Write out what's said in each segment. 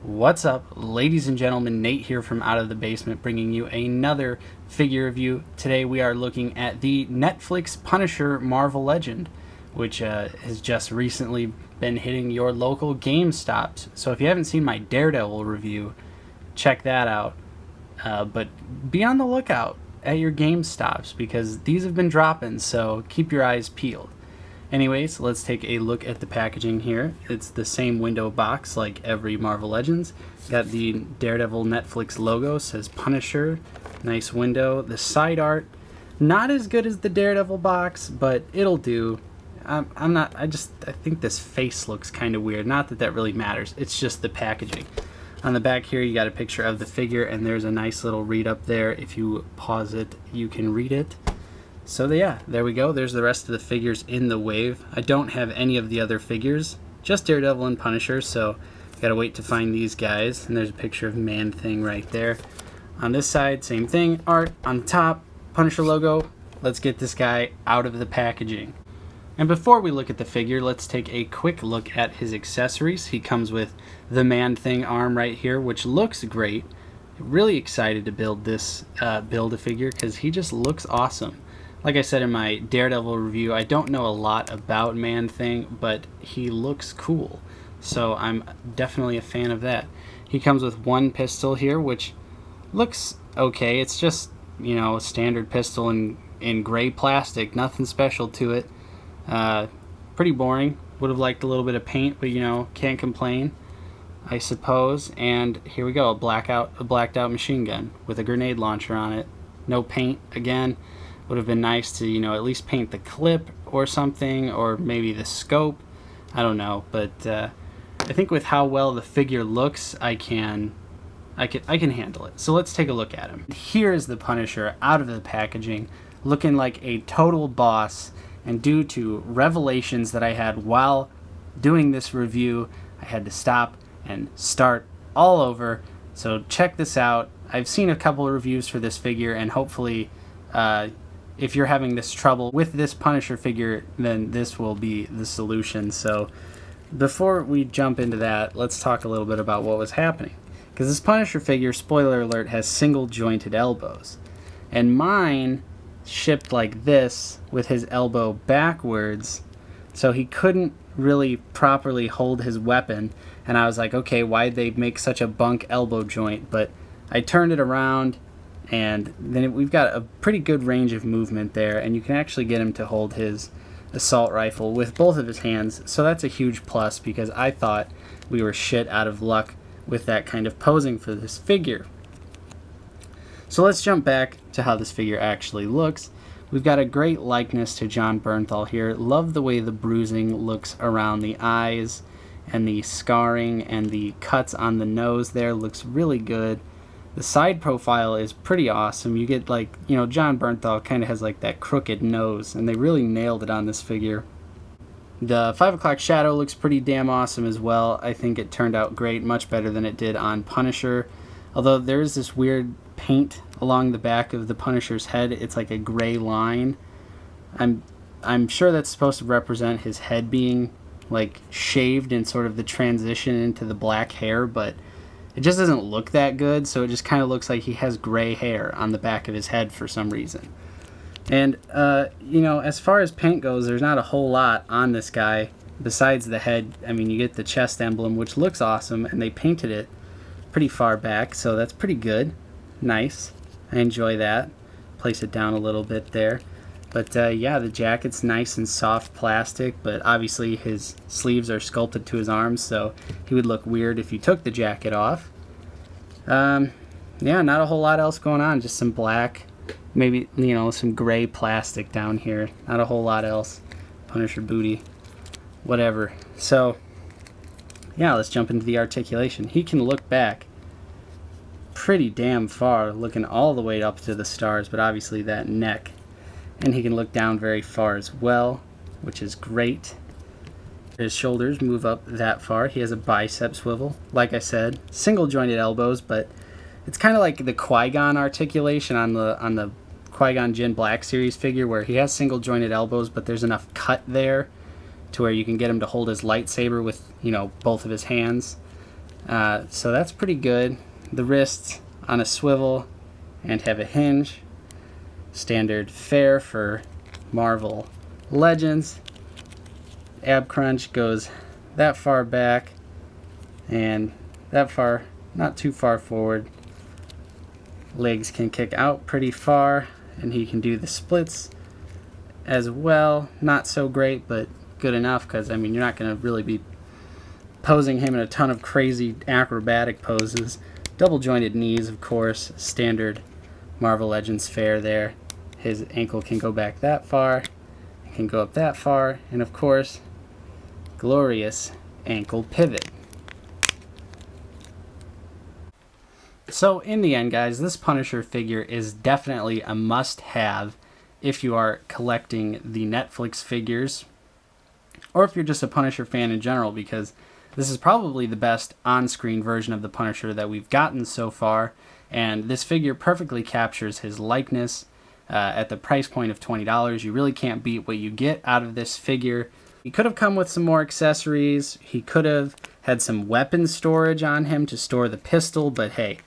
What's up, ladies and gentlemen? Nate here from Out of the Basement, bringing you another figure review. Today we are looking at the Netflix Punisher Marvel Legend, which has just recently been hitting your local GameStops. So if you haven't seen my Daredevil review, check that out. But be on the lookout at your GameStops because these have been dropping, so keep your eyes peeled. Anyways, let's take a look at the packaging here. It's the same window box like every Marvel Legends. Got the Daredevil Netflix logo, says Punisher. Nice window. The side art, not as good as the Daredevil box, but it'll do. I think this face looks kind of weird. Not that that really matters. It's just the packaging. On the back here, you got a picture of the figure, and there's a nice little read up there. If you pause it, you can read it. So yeah, there we go. There's the rest of the figures in the wave. I don't have any of the other figures, just Daredevil and Punisher, so gotta wait to find these guys. And there's a picture of Man-Thing right there. On this side, same thing, art. On the top, Punisher logo. Let's get this guy out of the packaging. And before we look at the figure, let's take a quick look at his accessories. He comes with the Man-Thing arm right here, which looks great. Really excited to build this Build-A-Figure because he just looks awesome. Like I said in my Daredevil review, I don't know a lot about Man-Thing, but he looks cool. So I'm definitely a fan of that. He comes with one pistol here, which looks okay. It's just, you know, a standard pistol in gray plastic. Nothing special to it. Pretty boring. Would have liked a little bit of paint, but, you know, can't complain, I suppose. And here we go, a blacked out machine gun with a grenade launcher on it. No paint again. Would have been nice to, you know, at least paint the clip or something, or maybe the scope. I don't know, but I think with how well the figure looks, I can handle it. So let's take a look at him. Here is the Punisher out of the packaging, looking like a total boss. And due to revelations that I had while doing this review, I had to stop and start all over. So check this out. I've seen a couple of reviews for this figure, and hopefully if you're having this trouble with this Punisher figure, then this will be the solution. So before we jump into that, let's talk a little bit about what was happening. Because this Punisher figure, spoiler alert, has single jointed elbows. And mine shipped like this with his elbow backwards, so he couldn't really properly hold his weapon. And I was like, okay, why'd they make such a bunk elbow joint? But I turned it around, and then we've got a pretty good range of movement there, and you can actually get him to hold his assault rifle with both of his hands. So that's a huge plus, because I thought we were shit out of luck with that kind of posing for this figure. So let's jump back to how this figure actually looks. We've got a great likeness to Jon Bernthal here. Love the way the bruising looks around the eyes, and the scarring and the cuts on the nose there looks really good. The side profile is pretty awesome. You get, like, you know, Jon Bernthal kind of has like that crooked nose, and they really nailed it on this figure. The 5 o'clock shadow looks pretty damn awesome as well. I think it turned out great, much better than it did on Punisher. Although there is this weird paint along the back of the Punisher's head. It's like a gray line. I'm sure that's supposed to represent his head being like shaved and sort of the transition into the black hair, but it just doesn't look that good, so it just kind of looks like he has gray hair on the back of his head for some reason. And, you know, as far as paint goes, there's not a whole lot on this guy besides the head. I mean, you get the chest emblem, which looks awesome, and they painted it pretty far back, so that's pretty good. Nice. I enjoy that. Place it down a little bit there. But, yeah, the jacket's nice and soft plastic, but obviously his sleeves are sculpted to his arms, so he would look weird if you took the jacket off. Yeah, not a whole lot else going on, just some black, maybe, you know, some gray plastic down here. Not a whole lot else. Punisher booty, whatever. So, yeah, let's jump into the articulation. He can look back pretty damn far, looking all the way up to the stars, but obviously that neck. And he can look down very far as well, which is great. His shoulders move up that far. He has a bicep swivel. Like I said, single jointed elbows, but it's kind of like the Qui-Gon articulation on the Qui-Gon Jinn Black Series figure, where he has single jointed elbows, but there's enough cut there to where you can get him to hold his lightsaber with, you know, both of his hands. So that's pretty good. The wrists on a swivel and have a hinge. Standard fare for Marvel Legends. Ab crunch goes that far back and that far, not too far forward. Legs can kick out pretty far, and he can do the splits as well. Not so great, but good enough, because I mean, you're not going to really be posing him in a ton of crazy acrobatic poses. Double jointed knees, of course, standard Marvel Legends fare there. His ankle can go back that far, it can go up that far, and of course, glorious ankle pivot. So in the end, guys, this Punisher figure is definitely a must-have if you are collecting the Netflix figures, or if you're just a Punisher fan in general, because this is probably the best on-screen version of the Punisher that we've gotten so far, and this figure perfectly captures his likeness at the price point of $20. You really can't beat what you get out of this figure. He could have come with some more accessories. He could have had some weapon storage on him to store the pistol, but hey,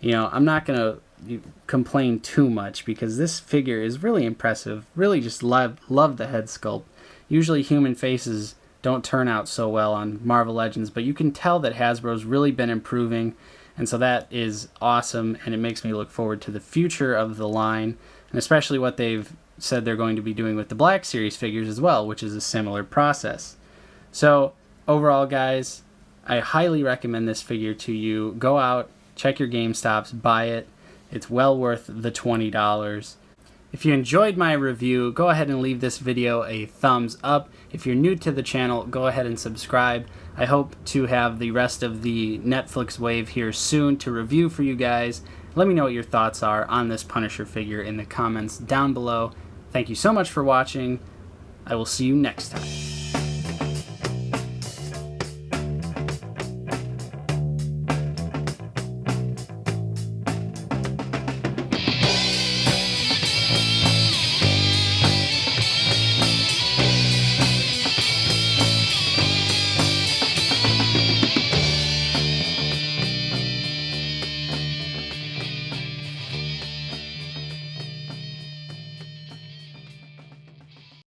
you know, I'm not going to complain too much because this figure is really impressive. Really just love the head sculpt. Usually human faces don't turn out so well on Marvel Legends, but you can tell that Hasbro's really been improving, and so that is awesome, and it makes me look forward to the future of the line, and especially what they've said they're going to be doing with the Black Series figures as well, which is a similar process. So overall, guys, I highly recommend this figure to you. Go out, check your GameStops, buy it. It's well worth the $20. If you enjoyed my review, go ahead and leave this video a thumbs up. If you're new to the channel, go ahead and subscribe. I hope to have the rest of the Netflix wave here soon to review for you guys. Let me know what your thoughts are on this Punisher figure in the comments down below. Thank you so much for watching. I will see you next time.